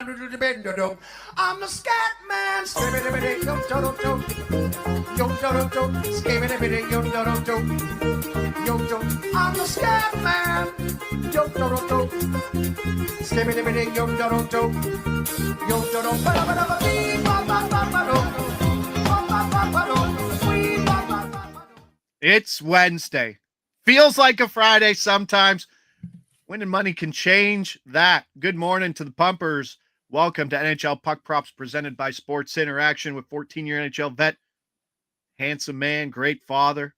I'm the scat man. I'm the scat man. It's Wednesday. Feels like a Friday sometimes. Winning money can change that. Good morning to the pumpers. Welcome to NHL Puck Props presented by Sports Interaction with 14-year NHL vet, handsome man, great father.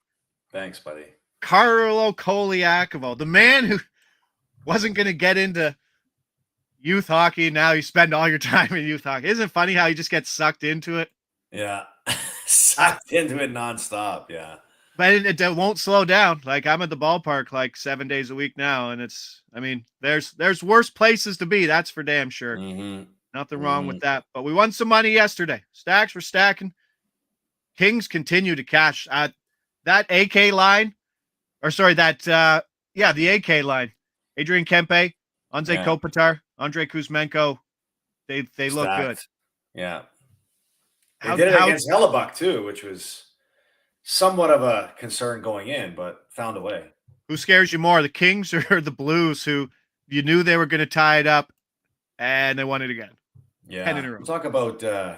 Thanks, buddy. Carlo Colaiacovo, the man who wasn't going to get into youth hockey. Now you spend all your time in youth hockey. Isn't it funny how you just get sucked into it? Yeah. Sucked into it nonstop. Yeah. But it won't slow down. Like, I'm at the ballpark like 7 days a week now. And there's worse places to be. That's for damn sure. Mm-hmm. Nothing wrong with that. But we won some money yesterday. Stacks were stacking. Kings continue to cash. That AK line, the AK line. Adrian Kempe, Anze Kopitar, Andrei Kuzmenko. They look good. Yeah. They did it against Hellebuck too, which was somewhat of a concern going in, but found a way. Who scares you more, the Kings or the Blues, who you knew they were going to tie it up and they won it again? Yeah. We'll talk about the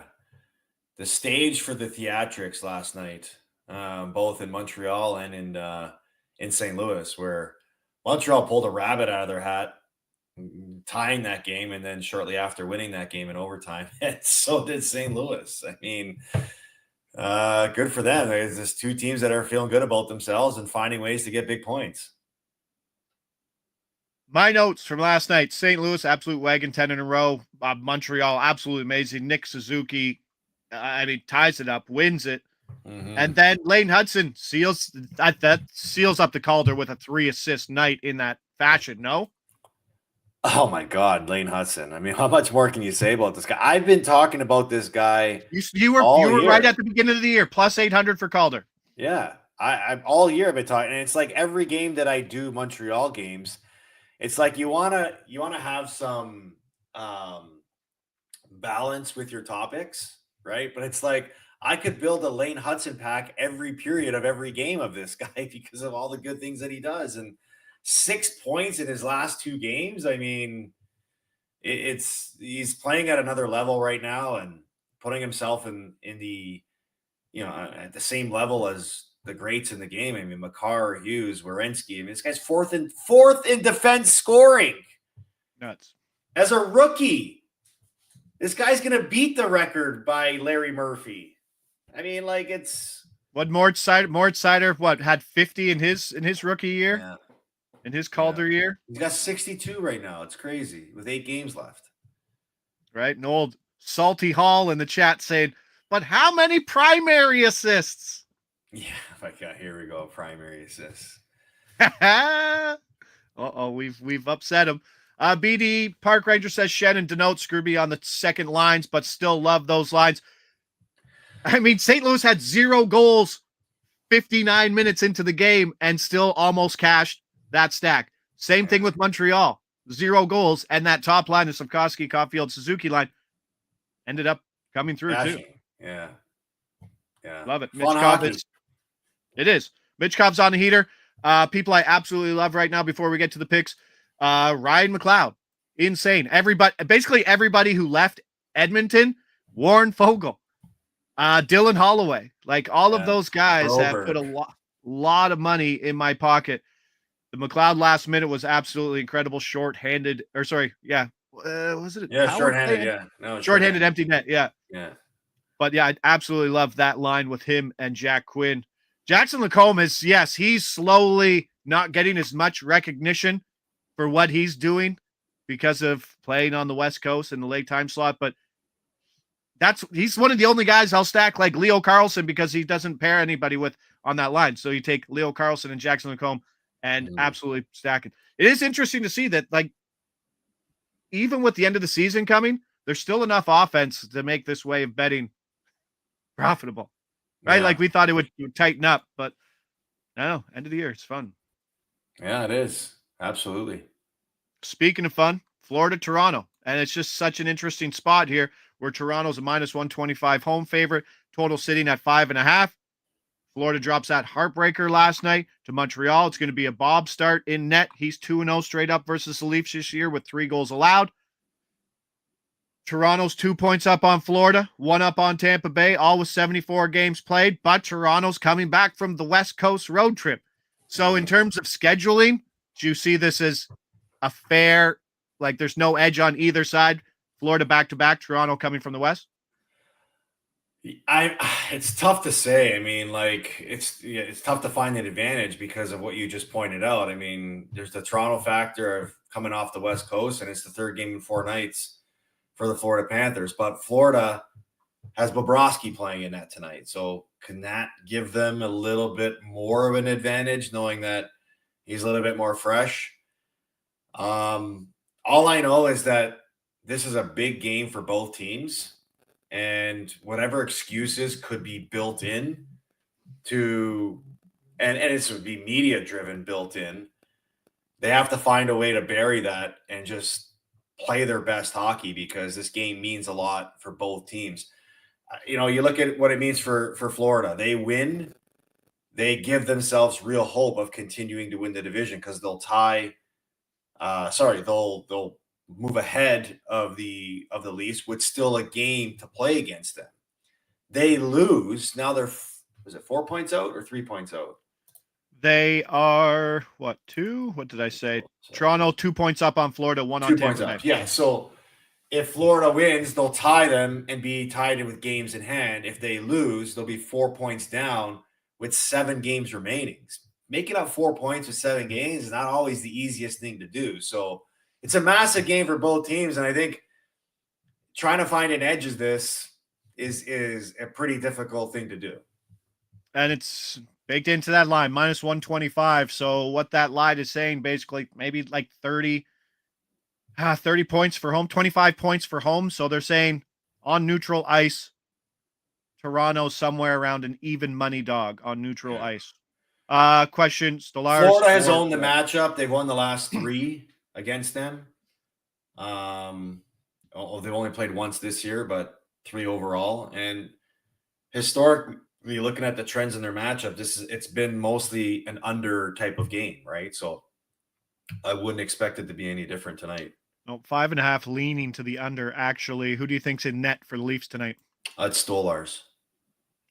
stage for the theatrics last night, both in Montreal and in St. Louis, where Montreal pulled a rabbit out of their hat, tying that game, and then shortly after winning that game in overtime. And so did St. Louis. I mean, good for them. There's just two teams that are feeling good about themselves and finding ways to get big points. My notes from last night: St. Louis, absolute wagon, 10 in a row. Montreal, absolutely amazing. Nick Suzuki, ties it up, wins it. Mm-hmm. And then Lane Hudson seals up the Calder with a 3-assist night in that fashion. No? Oh my God, Lane Hudson. I mean, how much more can you say about this guy? I've been talking about this guy. You were right at the beginning of the year, plus 800 for Calder. Yeah. I all year I've been talking, and it's like every game that I do Montreal games, it's like you wanna have some balance with your topics, right? But it's like I could build a Lane Hudson pack every period of every game of this guy because of all the good things that he does. And 6 points in his last 2 games. I mean, he's playing at another level right now and putting himself in the, at the same level as the greats in the game. I mean, Makar, Hughes, Werenski. I mean, this guy's fourth in defense scoring. Nuts. As a rookie. This guy's going to beat the record by Larry Murphy. I mean, like, it's what Mort Sider had 50 in his rookie year. Yeah. In his Calder year. He's got 62 right now. It's crazy with 8 games left. Right. An old Salty Hall in the chat saying, but how many primary assists? Yeah. My God, here we go. Primary assists. We've upset him. BD Park Ranger says Shannon denotes Scrooby on the second lines, but still love those lines. I mean, St. Louis had 0 goals 59 minutes into the game and still almost cashed that stack. Same thing with Montreal. 0 goals, and that top line, the Slafkovsky, Caulfield, Suzuki line, ended up coming through too. Yeah. Love it. It is. Mitch Cobb's on the heater. People I absolutely love right now before we get to the picks. Ryan McLeod. Insane. Basically everybody who left Edmonton, Warren Fogle, Dylan Holloway, like all of those guys have put a lot of money in my pocket. The McLeod last minute was absolutely incredible. Short-handed, was it? Short-handed. Yeah. No, short-handed empty net. Yeah. Yeah. But yeah, I absolutely love that line with him and Jack Quinn. Jackson Lacombe he's slowly not getting as much recognition for what he's doing because of playing on the West Coast in the late time slot. But he's one of the only guys I'll stack like Leo Carlson because he doesn't pair anybody with on that line. So you take Leo Carlson and Jackson Lacombe and absolutely stack it. It is interesting to see that, like, even with the end of the season coming, there's still enough offense to make this way of betting profitable, right? Yeah. Like we thought it would tighten up, but no, end of the year, it's fun. Yeah, it is. Absolutely. Speaking of fun, Florida, Toronto, And it's just such an interesting spot here where Toronto's a -125 home favorite, total sitting at 5.5. Florida drops that heartbreaker last night to Montreal. It's going to be a Bob start in net. He's 2-0 straight up versus the Leafs this year with 3 goals allowed. Toronto's 2 points up on Florida, 1 up on Tampa Bay, all with 74 games played, but Toronto's coming back from the West Coast road trip. So in terms of scheduling, do you see this as a fair, like there's no edge on either side? Florida back-to-back, Toronto coming from the West? It's tough to say. I mean, like it's tough to find an advantage because of what you just pointed out. I mean, there's the Toronto factor of coming off the West Coast, and it's the 3rd game in 4 nights for the Florida Panthers. But Florida has Bobrovsky playing in that tonight, so can that give them a little bit more of an advantage, knowing that he's a little bit more fresh? All I know is that this is a big game for both teams. And whatever excuses could be built in to, and it would be media driven built in, they have to find a way to bury that and just play their best hockey because this game means a lot for both teams. You know, you look at what it means for Florida. They win, they give themselves real hope of continuing to win the division because they'll they'll move ahead of the Leafs with still a game to play against them. They lose. Now they're, was it 4 points out or 3 points out? They are, what, 2? What did I say? Toronto 2 points up on Florida, 1 on 2 points Tampa up. Bay. Yeah, so if Florida wins, they'll tie them and be tied with games in hand. If they lose, they'll be 4 points down with 7 games remaining. Making up 4 points with 7 games is not always the easiest thing to do. So it's a massive game for both teams, and I think trying to find an edge of this is a pretty difficult thing to do. And it's baked into that line, -125. So what that line is saying, basically, maybe like 30 points for home, 25 points for home. So they're saying on neutral ice, Toronto somewhere around an even money dog on neutral ice. Question, Stolarz. Florida has owned the matchup. They've won the last 3 against them. They've only played once this year, but 3 overall. And historically, looking at the trends in their matchup, it's been mostly an under type of game, right? So I wouldn't expect it to be any different tonight. No, 5.5 leaning to the under, actually. Who do you think's in net for the Leafs tonight? It's Stolarz.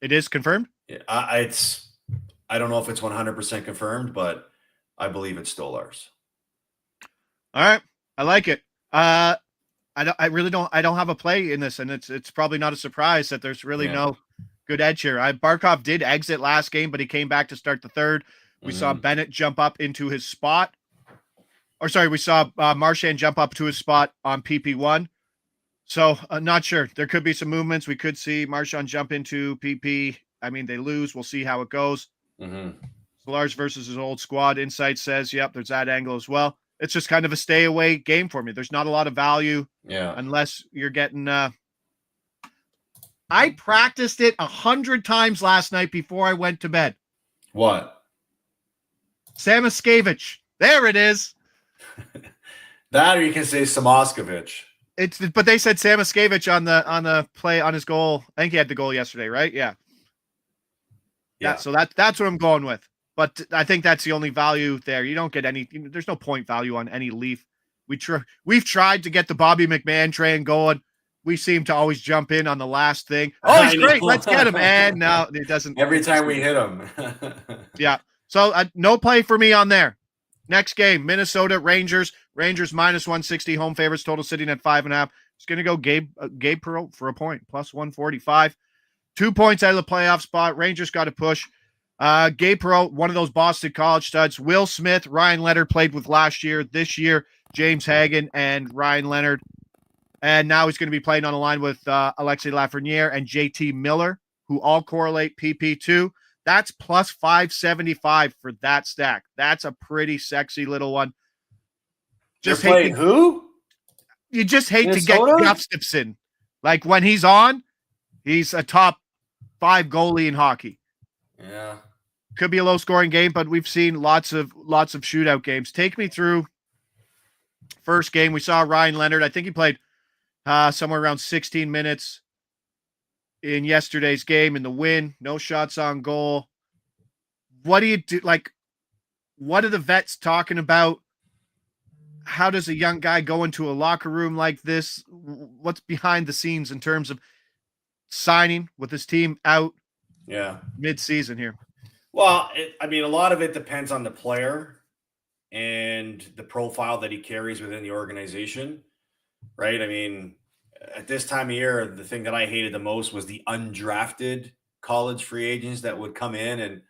It is confirmed? Yeah, I don't know if it's 100% confirmed, but I believe it's Stolarz. All right. I like it. I don't have a play in this, and it's probably not a surprise that there's really no good edge here. Barkov did exit last game, but he came back to start the 3rd. We saw Bennett jump up into his spot. Or sorry, we saw Marchand jump up to his spot on PP1. So not sure. There could be some movements. We could see Marchand jump into PP. I mean, they lose. We'll see how it goes. Stolarz versus his old squad. Insight says, yep, there's that angle as well. It's just kind of a stay away game for me. There's not a lot of value unless you're getting I practiced it 100 times last night before I went to bed. What? Samoskevich. There it is. That, or you can say Samoskevich. But they said Samoskevich on the play on his goal. I think he had the goal yesterday, right? Yeah. So that's what I'm going with. But I think that's the only value there. You don't get any. There's no point value on any Leaf. We've tried to get the Bobby McMahon train going. We seem to always jump in on the last thing. Oh, he's great. Let's get him. And no, it doesn't. Every time we hit him. Yeah. So no play for me on there. Next game, Minnesota Rangers. Rangers -160 home favorites. Total sitting at 5.5. It's going to go Gabe Perreault for a point, +145. 2 points out of the playoff spot. Rangers got to push. Gabe Perreault, one of those Boston College studs. Will Smith, Ryan Leonard played with last year. This year, James Hagan and Ryan Leonard. And now he's going to be playing on a line with Alexis Lafreniere and JT Miller, who all correlate PP2. That's +575 for that stack. That's a pretty sexy little one. Just playing who? You just hate Minnesota? To get Gustafsson. Like when he's on, he's a top 5 goalie in hockey. Yeah. Could be a low scoring game, but we've seen lots of shootout games. Take me through first game. We saw Ryan Leonard. I think he played somewhere around 16 minutes in yesterday's game in the win. No shots on goal. What do you do? Like, what are the vets talking about? How does a young guy go into a locker room like this? What's behind the scenes in terms of signing with his team out mid-season here? Well, I mean, a lot of it depends on the player and the profile that he carries within the organization, right? I mean, at this time of year, the thing that I hated the most was the undrafted college free agents that would come in and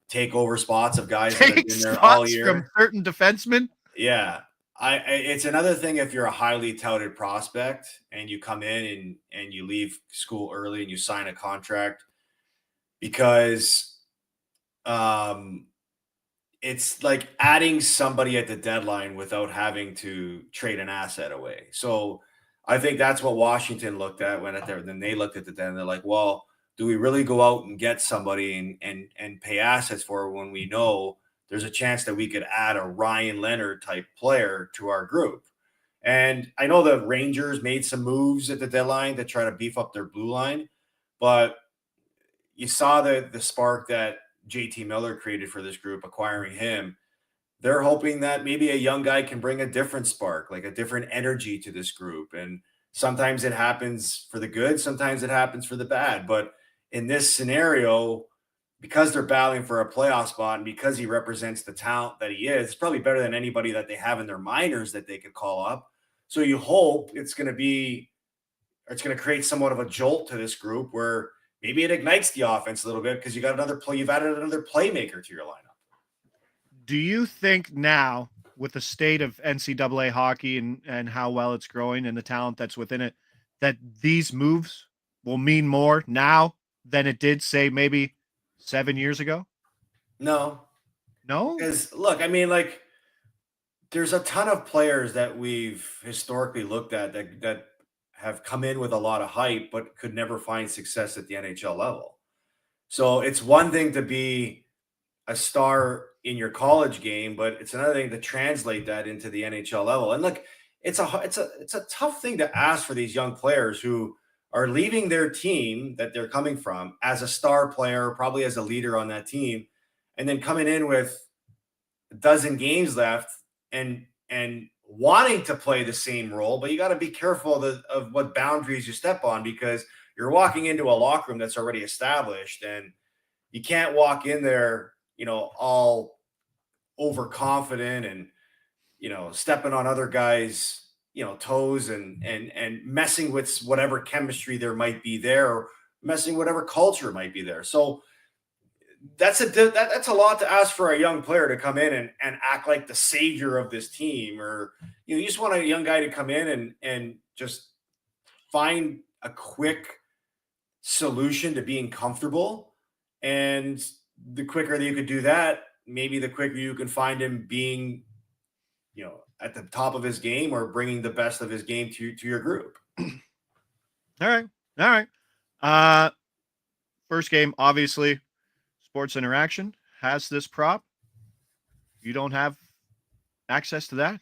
take over spots of guys that have been there all year. From certain defensemen. Yeah. It's another thing if you're a highly touted prospect and you come in and you leave school early and you sign a contract because it's like adding somebody at the deadline without having to trade an asset away. So I think that's what Washington looked at then they looked at the deadline. They're like, well, do we really go out and get somebody and pay assets for when we know there's a chance that we could add a Ryan Leonard type player to our group? And I know the Rangers made some moves at the deadline to try to beef up their blue line, but you saw the spark that JT Miller created for this group, acquiring him. They're hoping that maybe a young guy can bring a different spark, like a different energy to this group. And sometimes it happens for the good, sometimes it happens for the bad. But in this scenario, because they're battling for a playoff spot and because he represents the talent that he is, it's probably better than anybody that they have in their minors that they could call up. So you hope it's going to create somewhat of a jolt to this group where maybe it ignites the offense a little bit because you've added another playmaker to your lineup. Do you think now, with the state of NCAA hockey and how well it's growing and the talent that's within it, that these moves will mean more now than it did, say, maybe 7 years ago? No. Because look, I mean, like, there's a ton of players that we've historically looked at that have come in with a lot of hype, but could never find success at the NHL level. So it's one thing to be a star in your college game, but it's another thing to translate that into the NHL level. And look, it's a tough thing to ask for these young players who are leaving their team that they're coming from as a star player, probably as a leader on that team, and then coming in with a dozen games left and wanting to play the same role, but you got to be careful of what boundaries you step on because you're walking into a locker room that's already established and you can't walk in there, all overconfident and, stepping on other guys, toes and messing with whatever chemistry there might be there or messing whatever culture might be there. So that's a lot to ask for a young player to come in and act like the savior of this team, or you just want a young guy to come in and just find a quick solution to being comfortable. And the quicker that you could do that, maybe the quicker you can find him being, at the top of his game or bringing the best of his game to your group. All right. First game, obviously, Sports Interaction has this prop. You don't have access to that?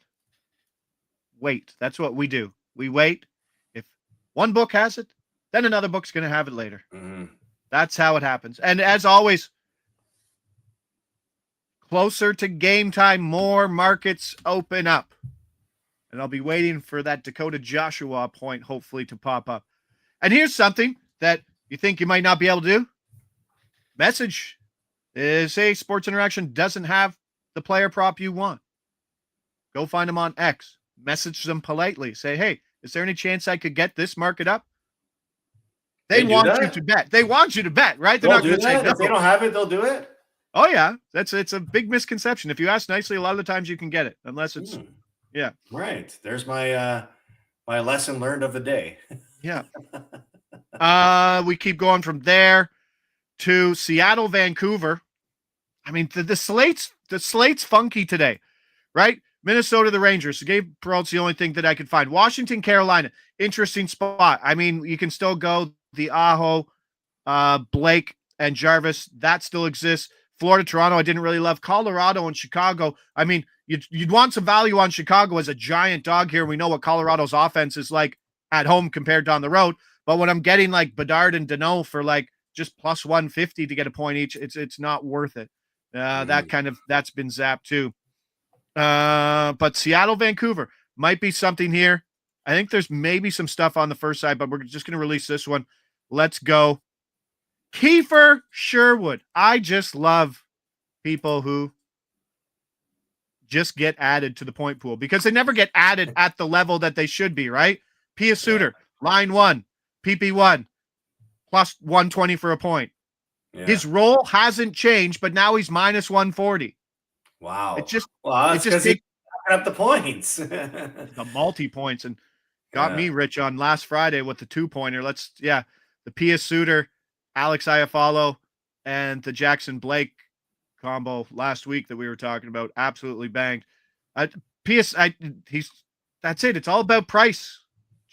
Wait. That's what we do. We wait. If one book has it, then another book's going to have it later. Mm-hmm. That's how it happens. And as always, closer to game time, more markets open up. And I'll be waiting for that Dakota Joshua point, hopefully, to pop up. And here's something that you think you might not be able to do. Message. Say Sports Interaction doesn't have the player prop you want. Go find them on X. Message them politely. Say, hey, is there any chance I could get this market up? They want you to bet. They want you to bet, right? They're not going to say no. If they don't have it, they'll do it. Oh, yeah. It's a big misconception. If you ask nicely, a lot of the times you can get it, unless it's, yeah. Right. There's my my lesson learned of the day. Yeah. We keep going from there to Seattle, Vancouver. I mean, the slate's funky today, right? Minnesota, the Rangers. Gabe Perreault's the only thing that I could find. Washington, Carolina, interesting spot. I mean, you can still go the Aho, Blake, and Jarvis. That still exists. Florida, Toronto, I didn't really love. Colorado and Chicago. I mean, you'd want some value on Chicago as a giant dog here. We know what Colorado's offense is like at home compared to on the road. But when I'm getting like Bedard and Danault for like just plus 150 to get a point each, it's not worth it. That's been zapped too. But Seattle, Vancouver might be something here. I think there's maybe some stuff on the first side, but we're just going to release this one. Let's go. Kiefer Sherwood. I just love people who just get added to the point pool because they never get added at the level that they should be, right? Pia Suter, line 1, PP1, plus 120 for a point. Yeah. His role hasn't changed, but now he's minus 140. Wow. It just he's up the points. The multi-points and got me rich on last Friday with the 2-pointer. The Pia Suter, Alex Iafallo, and the Jackson Blake combo last week that we were talking about absolutely banged. That's it. It's all about price.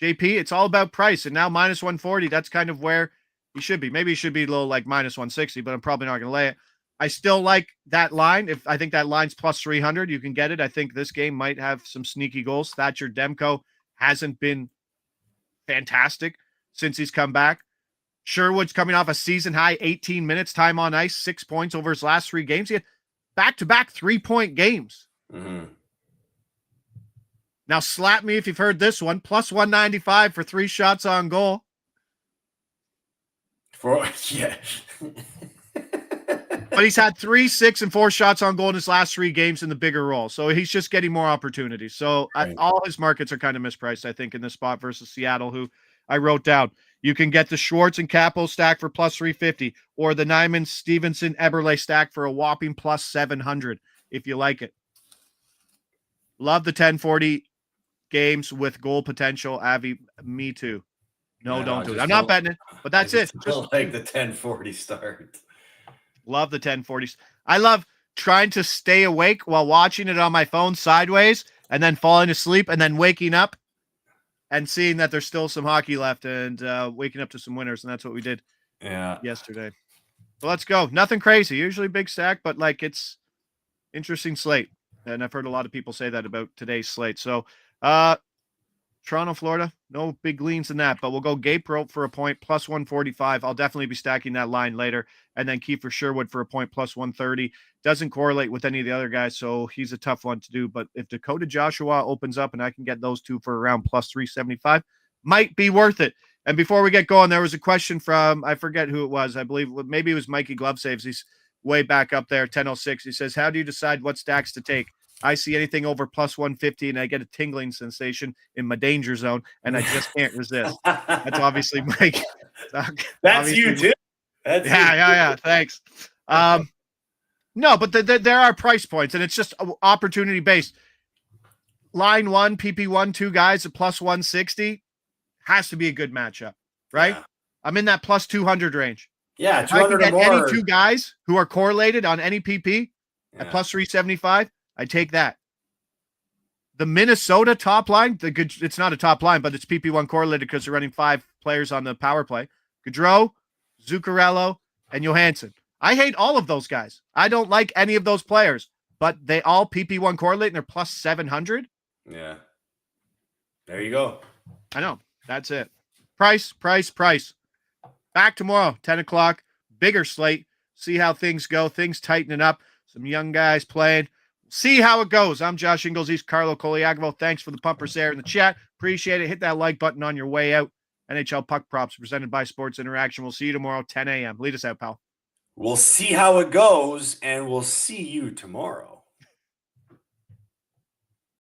JP, it's all about price. And now minus 140, that's kind of where he should be. Maybe he should be a little like minus 160, but I'm probably not going to lay it. I still like that line. I think that line's plus 300, you can get it. I think this game might have some sneaky goals. Thatcher Demko hasn't been fantastic since he's come back. Sherwood's coming off a season high 18 minutes time on ice, 6 points over his last 3 games. He had back-to-back 3-point games. Mm-hmm. Now slap me if you've heard this one. Plus 195 for 3 shots on goal. But he's had 3, 6, and 4 shots on goal in his last 3 games in the bigger role. So he's just getting more opportunities. So all his markets are kind of mispriced, I think, in this spot versus Seattle, who I wrote down. You can get the Schwartz and Capo stack for plus 350 or the Nyman, Stevenson, Eberle stack for a whopping plus 700 if you like it. Love the 1040 games with goal potential. Avi, me too. No, don't do it. I'm not betting it, but that's it. Just like the 1040 start. Love the 1040s. I love trying to stay awake while watching it on my phone sideways and then falling asleep and then waking up and seeing that there's still some hockey left and waking up to some winners. And that's what we did yesterday. So let's go. Nothing crazy. Usually big stack, but like it's interesting slate. And I've heard a lot of people say that about today's slate. So Toronto, Florida, no big leans in that, but we'll go Gabe Rope for a point plus 145. I'll definitely be stacking that line later. And then Kiefer Sherwood for a point plus 130. Doesn't correlate with any of the other guys, so he's a tough one to do. But if Dakota Joshua opens up and I can get those two for around plus 375, might be worth it. And before we get going, there was a question from, I forget who it was. I believe maybe it was Mikey Glove Saves. He's way back up there, 1006. He says, how do you decide what stacks to take? I see anything over plus 150 and I get a tingling sensation in my danger zone and I just can't resist. That's obviously Mike. That's you too. Yeah. Thanks. No, but there are price points and it's just opportunity based. Line 1, PP1, 2 guys at plus 160 has to be a good matchup, right? Yeah. I'm in that plus 200 range. Yeah, 200 or more. Any 2 guys who are correlated on any PP at plus 375, I take that. The Minnesota top line, it's not a top line, but it's PP1 correlated because they're running 5 players on the power play. Gaudreau, Zuccarello, and Johansson. I hate all of those guys. I don't like any of those players, but they all PP1 correlate and they're plus 700. Yeah. There you go. I know. That's it. Price. Back tomorrow, 10 o'clock. Bigger slate. See how things go. Things tightening up. Some young guys playing. See how it goes. I'm Josh Ingles. He's Carlo Colaiacovo. Thanks for the pumpers there in the chat. Appreciate it. Hit that like button on your way out. NHL Puck Props presented by Sports Interaction. We'll see you tomorrow, 10 a.m. Lead us out, pal. We'll see how it goes, and we'll see you tomorrow.